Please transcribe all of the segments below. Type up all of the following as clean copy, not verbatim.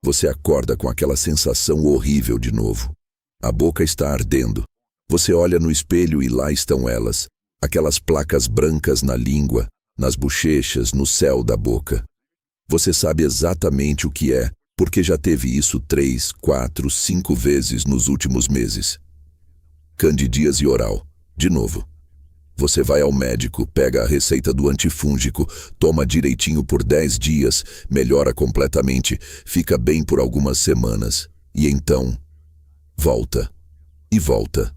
Você acorda com aquela sensação horrível de novo. A boca está ardendo. Você olha no espelho e lá estão elas, aquelas placas brancas na língua, nas bochechas, no céu da boca. Você sabe exatamente o que é, porque já teve isso 3, 4, 5 vezes nos últimos meses. Candidíase oral, de novo. Você vai ao médico, pega a receita do antifúngico, toma direitinho por 10 dias, melhora completamente, fica bem por algumas semanas. E então, volta, e volta,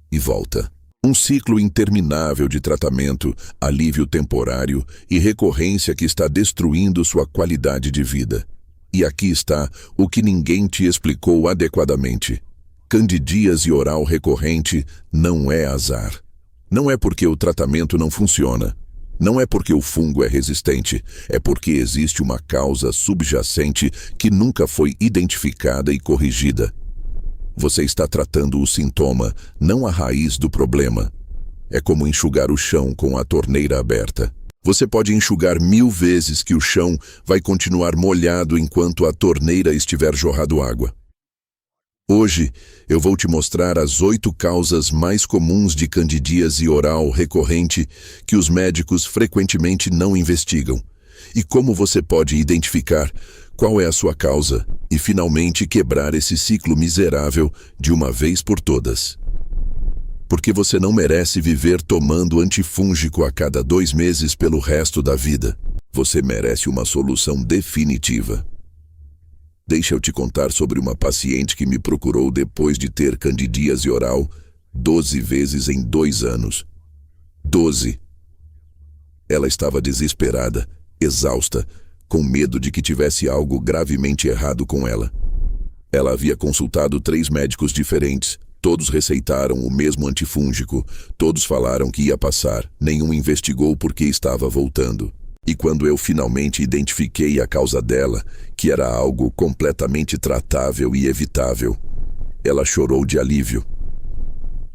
e volta. Um ciclo interminável de tratamento, alívio temporário e recorrência que está destruindo sua qualidade de vida. E aqui está o que ninguém te explicou adequadamente. Candidíase oral recorrente não é azar. Não é porque o tratamento não funciona. Não é porque o fungo é resistente. É porque existe uma causa subjacente que nunca foi identificada e corrigida. Você está tratando o sintoma, não a raiz do problema. É como enxugar o chão com a torneira aberta. Você pode enxugar 1000 vezes que o chão vai continuar molhado enquanto a torneira estiver jorrando água. Hoje, eu vou te mostrar as 8 causas mais comuns de candidíase oral recorrente que os médicos frequentemente não investigam, e como você pode identificar qual é a sua causa e finalmente quebrar esse ciclo miserável de uma vez por todas. Porque você não merece viver tomando antifúngico a cada 2 meses pelo resto da vida. Você merece uma solução definitiva. Deixa eu te contar sobre uma paciente que me procurou depois de ter candidíase oral 12 vezes em 2 anos. 12. Ela estava desesperada, exausta, com medo de que tivesse algo gravemente errado com ela. Ela havia consultado 3 médicos diferentes. Todos receitaram o mesmo antifúngico. Todos falaram que ia passar. Nenhum investigou por que estava voltando. E quando eu finalmente identifiquei a causa dela, que era algo completamente tratável e evitável, ela chorou de alívio.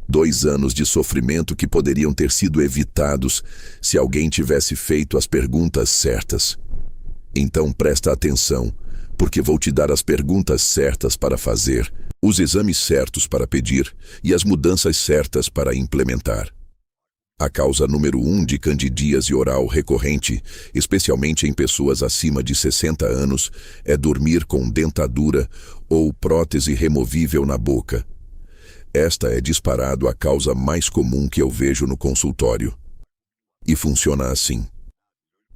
2 anos de sofrimento que poderiam ter sido evitados se alguém tivesse feito as perguntas certas. Então presta atenção, porque vou te dar as perguntas certas para fazer, os exames certos para pedir e as mudanças certas para implementar. A causa número 1 de candidíase oral recorrente, especialmente em pessoas acima de 60 anos, é dormir com dentadura ou prótese removível na boca. Esta é disparado a causa mais comum que eu vejo no consultório. E funciona assim.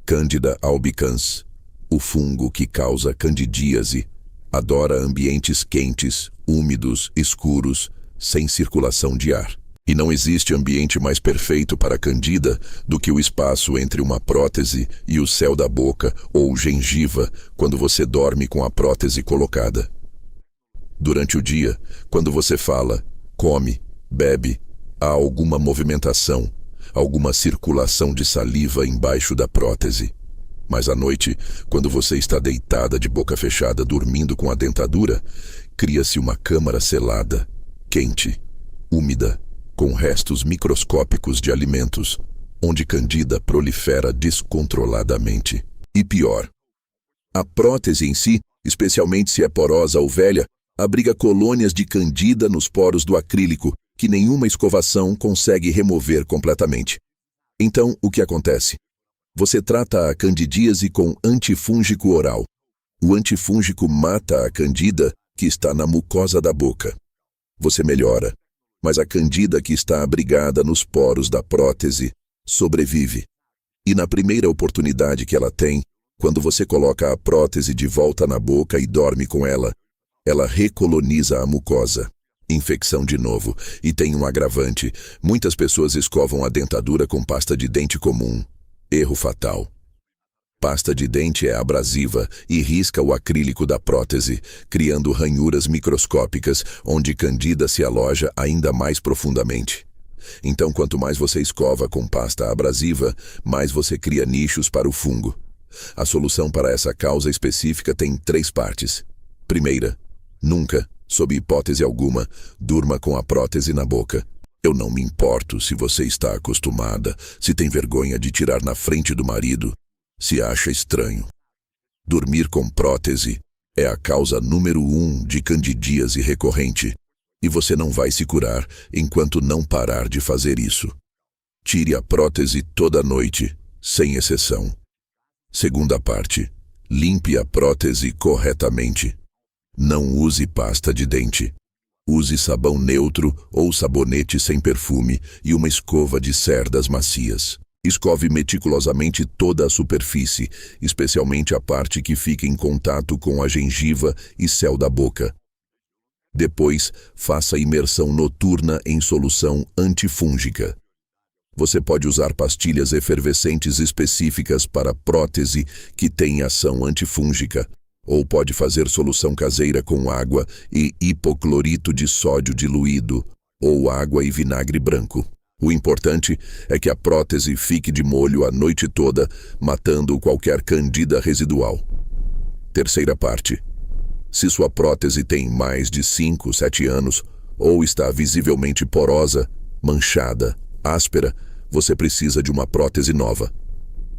Candida albicans, o fungo que causa candidíase, adora ambientes quentes, úmidos, escuros, sem circulação de ar. E não existe ambiente mais perfeito para a candida do que o espaço entre uma prótese e o céu da boca ou gengiva quando você dorme com a prótese colocada. Durante o dia, quando você fala, come, bebe, há alguma movimentação, alguma circulação de saliva embaixo da prótese. Mas à noite, quando você está deitada de boca fechada dormindo com a dentadura, cria-se uma câmara selada, quente, úmida, com restos microscópicos de alimentos, onde candida prolifera descontroladamente. E pior, a prótese em si, especialmente se é porosa ou velha, abriga colônias de candida nos poros do acrílico, que nenhuma escovação consegue remover completamente. Então, o que acontece? Você trata a candidíase com antifúngico oral. O antifúngico mata a candida que está na mucosa da boca. Você melhora, mas a candida que está abrigada nos poros da prótese sobrevive. E na primeira oportunidade que ela tem, quando você coloca a prótese de volta na boca e dorme com ela, ela recoloniza a mucosa. Infecção de novo. E tem um agravante. Muitas pessoas escovam a dentadura com pasta de dente comum. Erro fatal. Pasta de dente é abrasiva e risca o acrílico da prótese, criando ranhuras microscópicas onde candida se aloja ainda mais profundamente. Então, quanto mais você escova com pasta abrasiva, mais você cria nichos para o fungo. A solução para essa causa específica tem 3 partes. Primeira, nunca, sob hipótese alguma, durma com a prótese na boca. Eu não me importo se você está acostumada, se tem vergonha de tirar na frente do marido, se acha estranho. Dormir com prótese É a causa número 1 de candidíase recorrente, e você não vai se curar enquanto não parar de fazer isso. Tire a prótese toda noite, sem exceção. Segunda parte. Limpe a prótese corretamente. Não use pasta de dente. Use sabão neutro ou sabonete sem perfume e uma escova de cerdas macias. Escove meticulosamente toda a superfície, especialmente a parte que fica em contato com a gengiva e céu da boca. Depois, faça imersão noturna em solução antifúngica. Você pode usar pastilhas efervescentes específicas para prótese que têm ação antifúngica, ou pode fazer solução caseira com água e hipoclorito de sódio diluído, ou água e vinagre branco. O importante é que a prótese fique de molho a noite toda, matando qualquer candida residual. Terceira parte. Se sua prótese tem mais de 5, 7 anos, ou está visivelmente porosa, manchada, áspera, você precisa de uma prótese nova.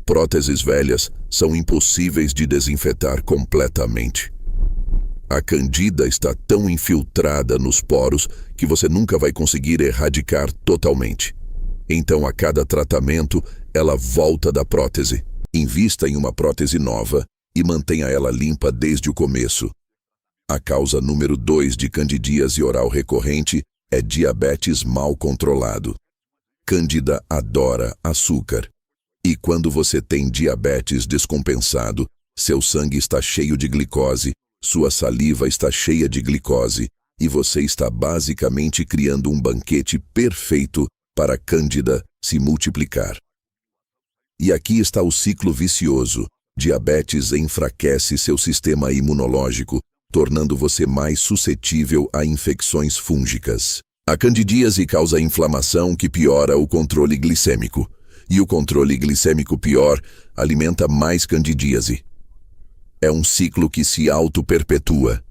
Próteses velhas são impossíveis de desinfetar completamente. A candida está tão infiltrada nos poros que você nunca vai conseguir erradicar totalmente. Então, a cada tratamento, ela volta da prótese. Invista em uma prótese nova e mantenha ela limpa desde o começo. A causa número 2 de candidíase oral recorrente é diabetes mal controlado. Cândida adora açúcar. E quando você tem diabetes descompensado, seu sangue está cheio de glicose, sua saliva está cheia de glicose, e você está basicamente criando um banquete perfeito para a cândida se multiplicar. E aqui está o ciclo vicioso. Diabetes enfraquece seu sistema imunológico, tornando você mais suscetível a infecções fúngicas. A candidíase causa inflamação que piora o controle glicêmico. E o controle glicêmico pior alimenta mais candidíase. É um ciclo que se auto-perpetua.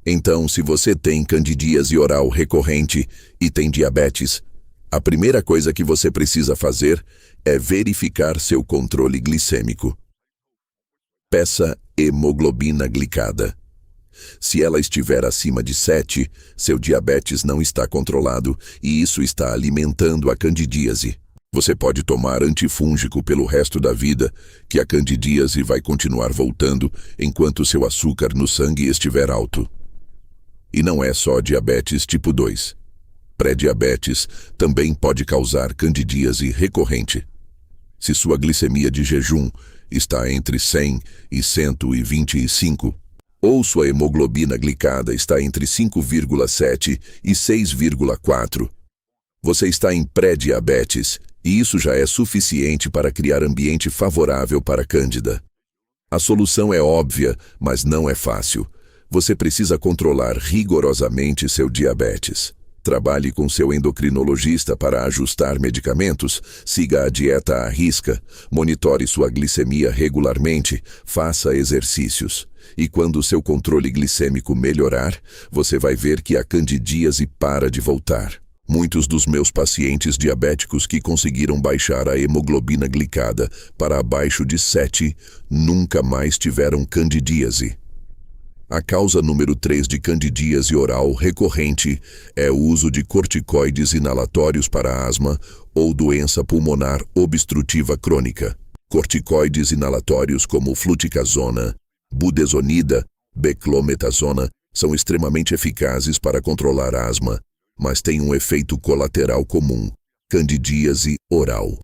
Então, se você tem candidíase oral recorrente e tem diabetes, a primeira coisa que você precisa fazer é verificar seu controle glicêmico. Peça hemoglobina glicada. Se ela estiver acima de 7, seu diabetes não está controlado e isso está alimentando a candidíase. Você pode tomar antifúngico pelo resto da vida, que a candidíase vai continuar voltando enquanto seu açúcar no sangue estiver alto. E não é só diabetes tipo 2. Pré-diabetes também pode causar candidíase recorrente. Se sua glicemia de jejum está entre 100 e 125, ou sua hemoglobina glicada está entre 5,7 e 6,4, você está em pré-diabetes e isso já é suficiente para criar ambiente favorável para a cândida. A solução é óbvia, mas não é fácil. Você precisa controlar rigorosamente seu diabetes. Trabalhe com seu endocrinologista para ajustar medicamentos, siga a dieta à risca, monitore sua glicemia regularmente, faça exercícios. E quando seu controle glicêmico melhorar, você vai ver que a candidíase para de voltar. Muitos dos meus pacientes diabéticos que conseguiram baixar a hemoglobina glicada para abaixo de 7 nunca mais tiveram candidíase. A causa número 3 de candidíase oral recorrente é o uso de corticoides inalatórios para asma ou doença pulmonar obstrutiva crônica. Corticoides inalatórios como fluticasona, budesonida, beclometasona são extremamente eficazes para controlar asma, mas têm um efeito colateral comum, candidíase oral.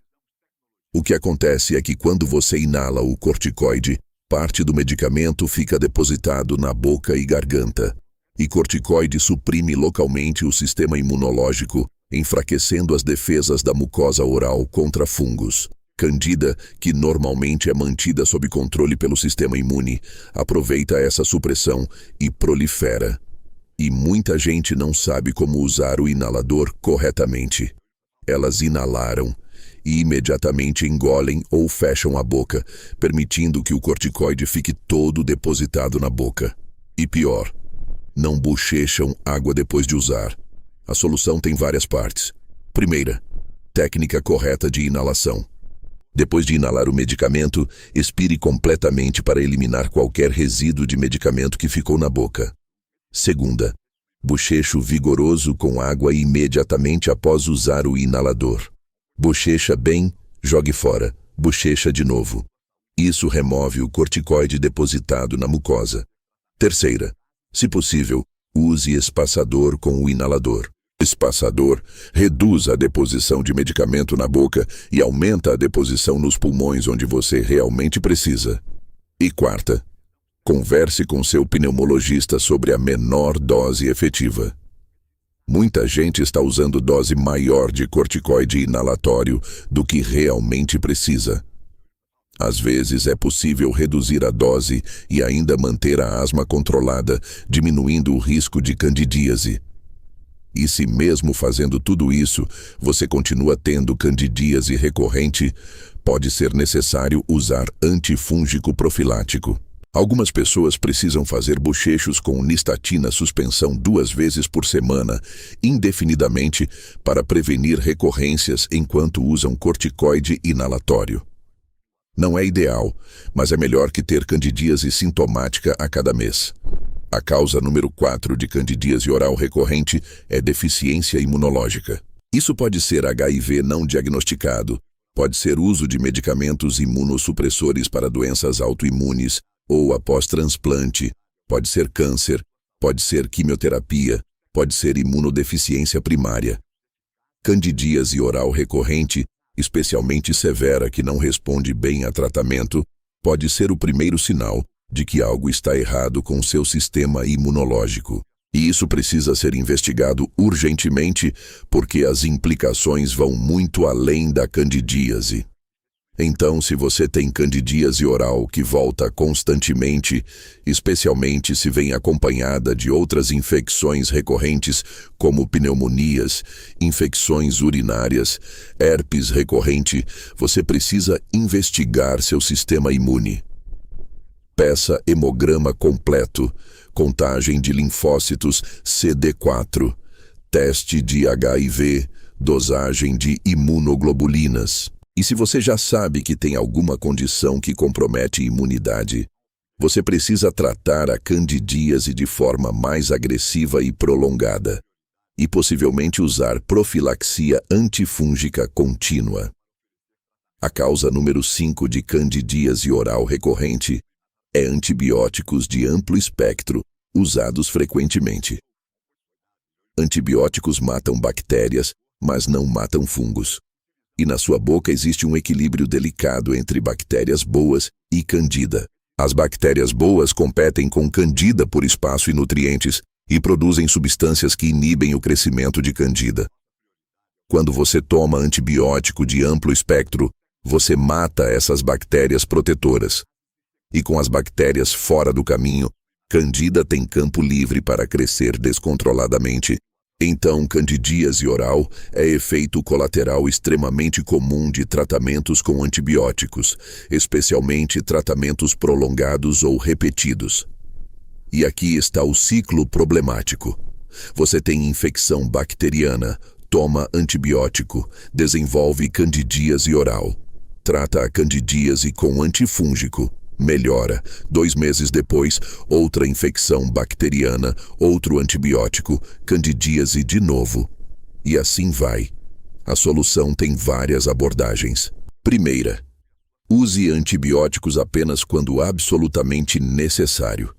O que acontece é que quando você inala o corticoide, parte do medicamento fica depositado na boca e garganta, e corticoide suprime localmente o sistema imunológico, enfraquecendo as defesas da mucosa oral contra fungos. Candida, que normalmente é mantida sob controle pelo sistema imune, aproveita essa supressão e prolifera. E muita gente não sabe como usar o inalador corretamente. Elas inalaram e imediatamente engolem ou fecham a boca, permitindo que o corticoide fique todo depositado na boca. E pior, não bochecham água depois de usar. A solução tem várias partes. Primeira, técnica correta de inalação. Depois de inalar o medicamento, expire completamente para eliminar qualquer resíduo de medicamento que ficou na boca. Segunda, bochecho vigoroso com água imediatamente após usar o inalador. Bochecha bem, jogue fora. Bochecha de novo. Isso remove o corticoide depositado na mucosa. Terceira, se possível, use espaçador com o inalador. Espaçador reduz a deposição de medicamento na boca e aumenta a deposição nos pulmões onde você realmente precisa. E quarta, converse com seu pneumologista sobre a menor dose efetiva. Muita gente está usando dose maior de corticoide inalatório do que realmente precisa. Às vezes é possível reduzir a dose e ainda manter a asma controlada, diminuindo o risco de candidíase. E se mesmo fazendo tudo isso, você continua tendo candidíase recorrente, pode ser necessário usar antifúngico profilático. Algumas pessoas precisam fazer bochechos com nistatina suspensão 2 vezes por semana, indefinidamente, para prevenir recorrências enquanto usam corticoide inalatório. Não é ideal, mas é melhor que ter candidíase sintomática a cada mês. A causa número 4 de candidíase oral recorrente é deficiência imunológica. Isso pode ser HIV não diagnosticado, pode ser uso de medicamentos imunossupressores para doenças autoimunes ou após transplante, pode ser câncer, pode ser quimioterapia, pode ser imunodeficiência primária. Candidíase oral recorrente, especialmente severa que não responde bem a tratamento, pode ser o primeiro sinal de que algo está errado com seu sistema imunológico. E isso precisa ser investigado urgentemente, porque as implicações vão muito além da candidíase. Então, se você tem candidíase oral que volta constantemente, especialmente se vem acompanhada de outras infecções recorrentes, como pneumonias, infecções urinárias, herpes recorrente, você precisa investigar seu sistema imune. Peça hemograma completo, contagem de linfócitos CD4, teste de HIV, dosagem de imunoglobulinas. E se você já sabe que tem alguma condição que compromete a imunidade, você precisa tratar a candidíase de forma mais agressiva e prolongada, e possivelmente usar profilaxia antifúngica contínua. A causa número 5 de candidíase oral recorrente é antibióticos de amplo espectro, usados frequentemente. Antibióticos matam bactérias, mas não matam fungos. E na sua boca existe um equilíbrio delicado entre bactérias boas e candida. As bactérias boas competem com candida por espaço e nutrientes e produzem substâncias que inibem o crescimento de candida. Quando você toma antibiótico de amplo espectro, você mata essas bactérias protetoras. E com as bactérias fora do caminho, candida tem campo livre para crescer descontroladamente. Então, candidíase oral é efeito colateral extremamente comum de tratamentos com antibióticos, especialmente tratamentos prolongados ou repetidos. E aqui está o ciclo problemático. Você tem infecção bacteriana, toma antibiótico, desenvolve candidíase oral. Trata a candidíase com antifúngico. Melhora. 2 meses depois, outra infecção bacteriana, outro antibiótico, candidíase de novo. E assim vai. A solução tem várias abordagens. Primeira, use antibióticos apenas quando absolutamente necessário.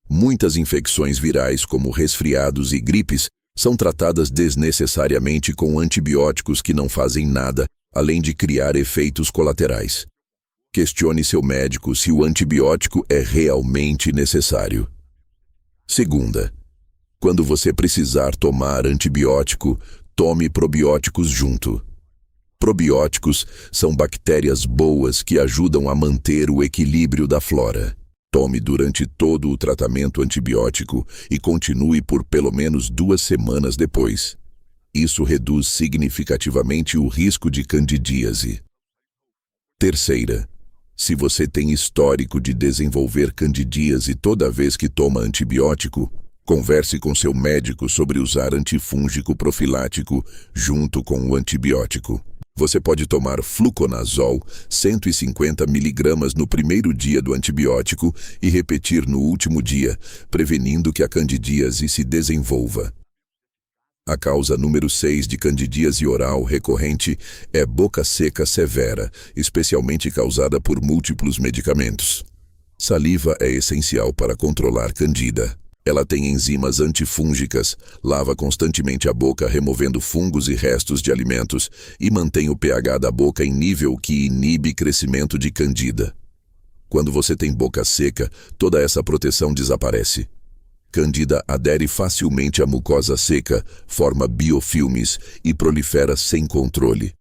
Muitas infecções virais, como resfriados e gripes, são tratadas desnecessariamente com antibióticos que não fazem nada, além de criar efeitos colaterais. Questione seu médico se o antibiótico é realmente necessário. Segunda, quando você precisar tomar antibiótico, tome probióticos junto. Probióticos são bactérias boas que ajudam a manter o equilíbrio da flora. Tome durante todo o tratamento antibiótico e continue por pelo menos 2 semanas depois. Isso reduz significativamente o risco de candidíase. Terceira, se você tem histórico de desenvolver candidíase toda vez que toma antibiótico, converse com seu médico sobre usar antifúngico profilático junto com o antibiótico. Você pode tomar fluconazol, 150 mg no primeiro dia do antibiótico e repetir no último dia, prevenindo que a candidíase se desenvolva. A causa número 6 de candidíase oral recorrente é boca seca severa, especialmente causada por múltiplos medicamentos. Saliva é essencial para controlar candida. Ela tem enzimas antifúngicas, lava constantemente a boca removendo fungos e restos de alimentos e mantém o pH da boca em nível que inibe crescimento de candida. Quando você tem boca seca, toda essa proteção desaparece. Candida adere facilmente à mucosa seca, forma biofilmes e prolifera sem controle.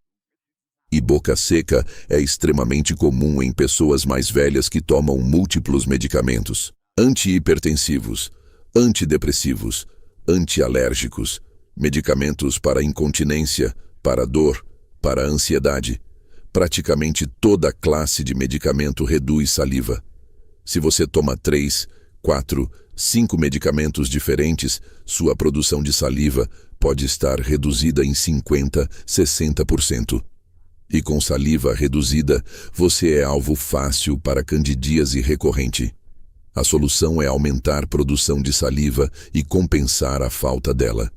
E boca seca é extremamente comum em pessoas mais velhas que tomam múltiplos medicamentos, antihipertensivos, antidepressivos, antialérgicos, medicamentos para incontinência, para dor, para ansiedade. Praticamente toda classe de medicamento reduz saliva. Se você toma 3, 4, 5 medicamentos diferentes, sua produção de saliva pode estar reduzida em 50%, 60%. E com saliva reduzida, você é alvo fácil para candidíase recorrente. A solução é aumentar produção de saliva e compensar a falta dela.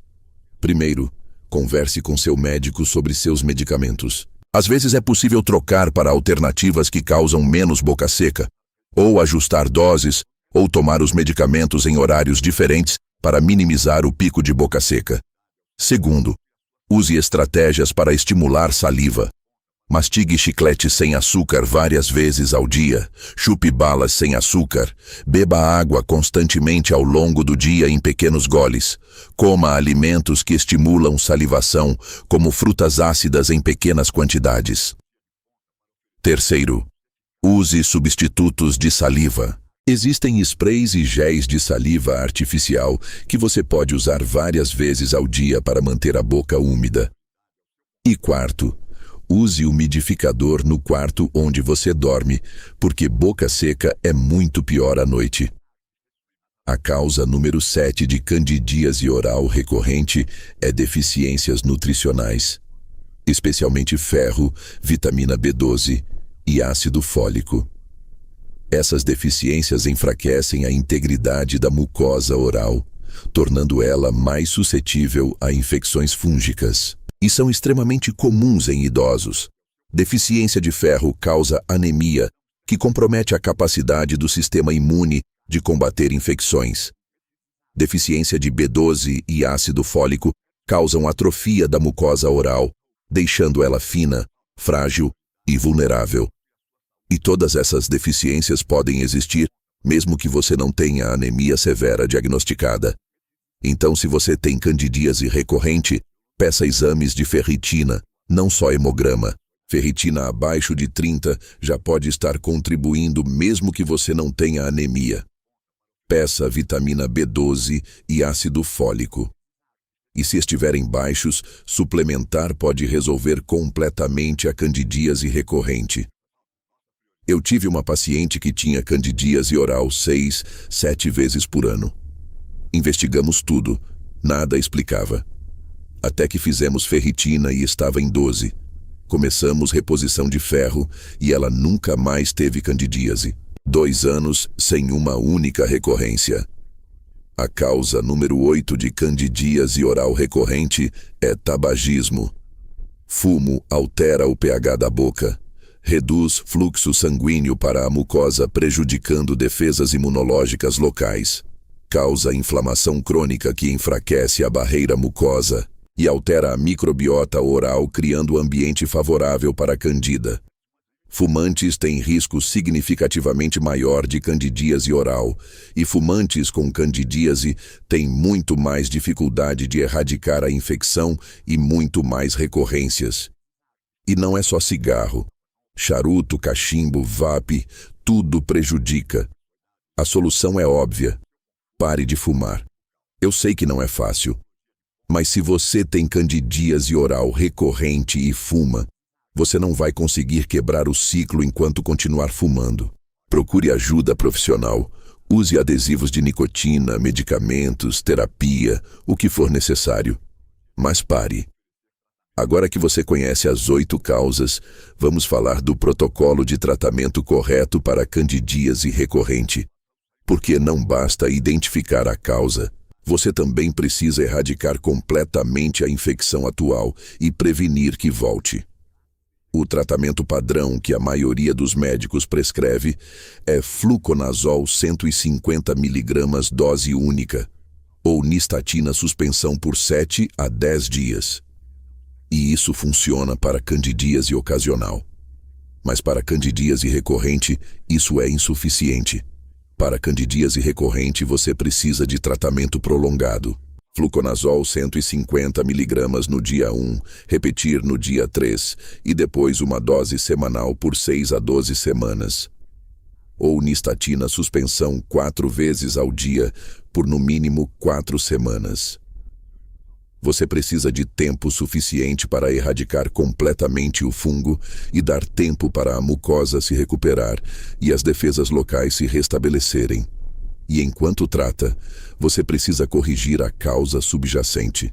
Primeiro, converse com seu médico sobre seus medicamentos. Às vezes é possível trocar para alternativas que causam menos boca seca, ou ajustar doses, ou tomar os medicamentos em horários diferentes para minimizar o pico de boca seca. Segundo, use estratégias para estimular saliva. Mastigue chiclete sem açúcar várias vezes ao dia, chupe balas sem açúcar, beba água constantemente ao longo do dia em pequenos goles, coma alimentos que estimulam salivação, como frutas ácidas em pequenas quantidades. Terceiro, use substitutos de saliva. Existem sprays e géis de saliva artificial que você pode usar várias vezes ao dia para manter a boca úmida. E quarto, use umidificador no quarto onde você dorme, porque boca seca é muito pior à noite. A causa número 7 de candidíase oral recorrente é deficiências nutricionais, especialmente ferro, vitamina B12 e ácido fólico. Essas deficiências enfraquecem a integridade da mucosa oral, tornando ela mais suscetível a infecções fúngicas. E são extremamente comuns em idosos. Deficiência de ferro causa anemia, que compromete a capacidade do sistema imune de combater infecções. Deficiência de B12 e ácido fólico causam atrofia da mucosa oral, deixando ela fina, frágil e vulnerável. E todas essas deficiências podem existir, mesmo que você não tenha anemia severa diagnosticada. Então, se você tem candidíase recorrente, peça exames de ferritina, não só hemograma. Ferritina abaixo de 30 já pode estar contribuindo mesmo que você não tenha anemia. Peça vitamina B12 e ácido fólico. E se estiverem baixos, suplementar pode resolver completamente a candidíase recorrente. Eu tive uma paciente que tinha candidíase oral 6, 7 vezes por ano. Investigamos tudo, nada explicava. Até que fizemos ferritina e estava em 12. Começamos reposição de ferro e ela nunca mais teve candidíase. 2 anos sem uma única recorrência. A causa número 8 de candidíase oral recorrente é tabagismo. Fumo altera o pH da boca, reduz fluxo sanguíneo para a mucosa, prejudicando defesas imunológicas locais. Causa inflamação crônica que enfraquece a barreira mucosa e altera a microbiota oral, criando ambiente favorável para a candida. Fumantes têm risco significativamente maior de candidíase oral, e fumantes com candidíase têm muito mais dificuldade de erradicar a infecção e muito mais recorrências. E não é só cigarro. Charuto, cachimbo, vape, tudo prejudica. A solução é óbvia. Pare de fumar. Eu sei que não é fácil. Mas se você tem candidíase oral recorrente e fuma, você não vai conseguir quebrar o ciclo enquanto continuar fumando. Procure ajuda profissional. Use adesivos de nicotina, medicamentos, terapia, o que for necessário. Mas pare. Agora que você conhece as 8 causas, vamos falar do protocolo de tratamento correto para candidíase recorrente. Porque não basta identificar a causa, você também precisa erradicar completamente a infecção atual e prevenir que volte. O tratamento padrão que a maioria dos médicos prescreve é fluconazol 150 mg dose única, ou nistatina suspensão por 7 a 10 dias. E isso funciona para candidíase ocasional. Mas para candidíase recorrente, isso é insuficiente. Para candidíase recorrente, você precisa de tratamento prolongado. Fluconazol 150 mg no dia 1, repetir no dia 3 e depois uma dose semanal por 6 a 12 semanas. Ou nistatina suspensão 4 vezes ao dia por no mínimo 4 semanas. Você precisa de tempo suficiente para erradicar completamente o fungo e dar tempo para a mucosa se recuperar e as defesas locais se restabelecerem. E enquanto trata, você precisa corrigir a causa subjacente.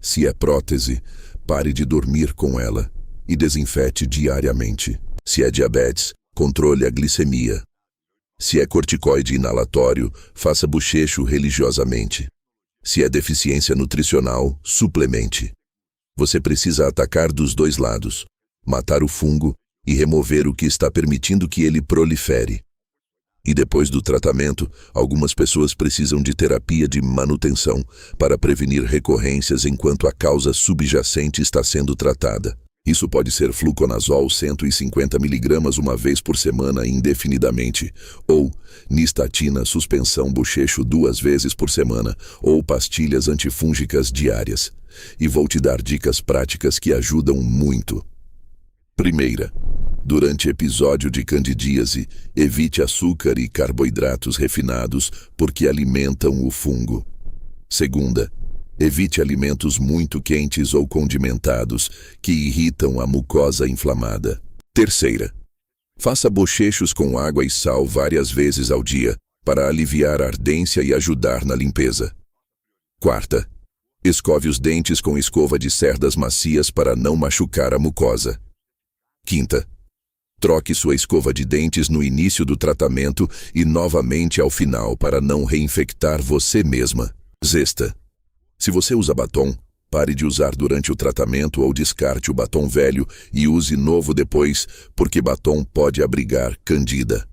Se é prótese, pare de dormir com ela e desinfete diariamente. Se é diabetes, controle a glicemia. Se é corticoide inalatório, faça bochecho religiosamente. Se é deficiência nutricional, suplemente. Você precisa atacar dos 2 lados, matar o fungo e remover o que está permitindo que ele prolifere. E depois do tratamento, algumas pessoas precisam de terapia de manutenção para prevenir recorrências enquanto a causa subjacente está sendo tratada. Isso pode ser fluconazol 150 mg uma vez por semana indefinidamente, ou nistatina suspensão bochecho 2 vezes por semana, ou pastilhas antifúngicas diárias. E vou te dar dicas práticas que ajudam muito. Primeira, durante episódio de candidíase, evite açúcar e carboidratos refinados porque alimentam o fungo. Segunda, evite alimentos muito quentes ou condimentados que irritam a mucosa inflamada. Terceira, faça bochechos com água e sal várias vezes ao dia para aliviar a ardência e ajudar na limpeza. Quarta, escove os dentes com escova de cerdas macias para não machucar a mucosa. Quinta, troque sua escova de dentes no início do tratamento e novamente ao final para não reinfectar você mesma. Sexta, se você usa batom, pare de usar durante o tratamento ou descarte o batom velho e use novo depois, porque batom pode abrigar candida.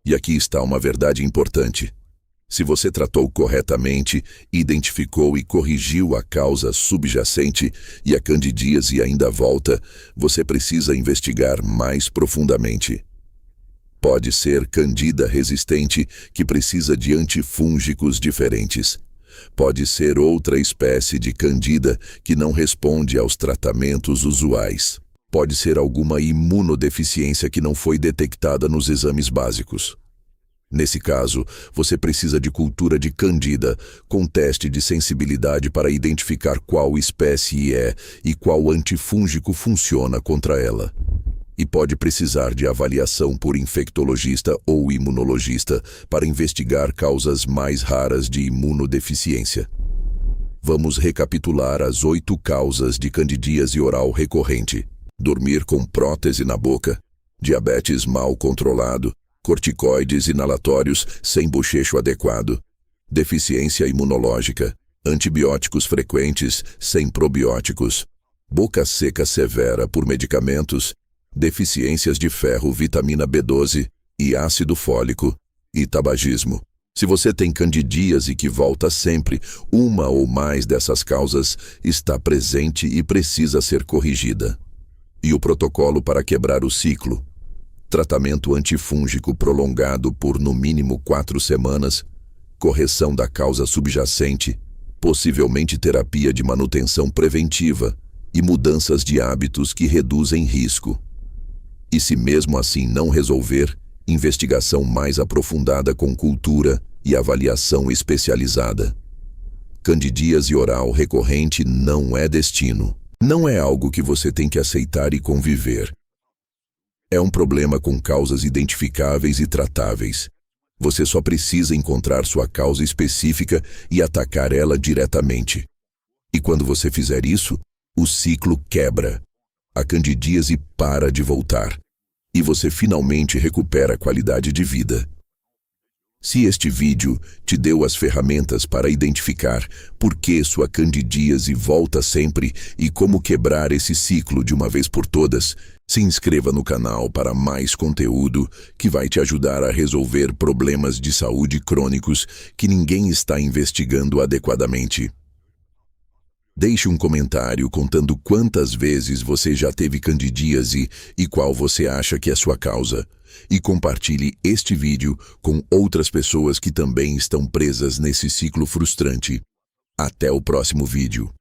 E aqui está uma verdade importante. Se você tratou corretamente, identificou e corrigiu a causa subjacente e a candidíase ainda volta, você precisa investigar mais profundamente. Pode ser candida resistente que precisa de antifúngicos diferentes. Pode ser outra espécie de candida que não responde aos tratamentos usuais. Pode ser alguma imunodeficiência que não foi detectada nos exames básicos. Nesse caso, você precisa de cultura de candida, com teste de sensibilidade para identificar qual espécie é e qual antifúngico funciona contra ela. E pode precisar de avaliação por infectologista ou imunologista para investigar causas mais raras de imunodeficiência. Vamos recapitular as 8 causas de candidíase oral recorrente: dormir com prótese na boca, diabetes mal controlado, corticoides inalatórios sem bochecho adequado, deficiência imunológica, antibióticos frequentes sem probióticos, boca seca severa por medicamentos, deficiências de ferro, vitamina B12 e ácido fólico, e tabagismo. Se você tem candidíase que volta sempre, uma ou mais dessas causas está presente e precisa ser corrigida. E o protocolo para quebrar o ciclo: tratamento antifúngico prolongado por no mínimo 4 semanas, correção da causa subjacente, possivelmente terapia de manutenção preventiva e mudanças de hábitos que reduzem risco. E se mesmo assim não resolver, investigação mais aprofundada com cultura e avaliação especializada. Candidíase oral recorrente não é destino. Não é algo que você tem que aceitar e conviver. É um problema com causas identificáveis e tratáveis. Você só precisa encontrar sua causa específica e atacar ela diretamente. E quando você fizer isso, o ciclo quebra. A candidíase para de voltar. E você finalmente recupera a qualidade de vida. Se este vídeo te deu as ferramentas para identificar por que sua candidíase volta sempre e como quebrar esse ciclo de uma vez por todas, se inscreva no canal para mais conteúdo que vai te ajudar a resolver problemas de saúde crônicos que ninguém está investigando adequadamente. Deixe um comentário contando quantas vezes você já teve candidíase e qual você acha que é sua causa. E compartilhe este vídeo com outras pessoas que também estão presas nesse ciclo frustrante. Até o próximo vídeo.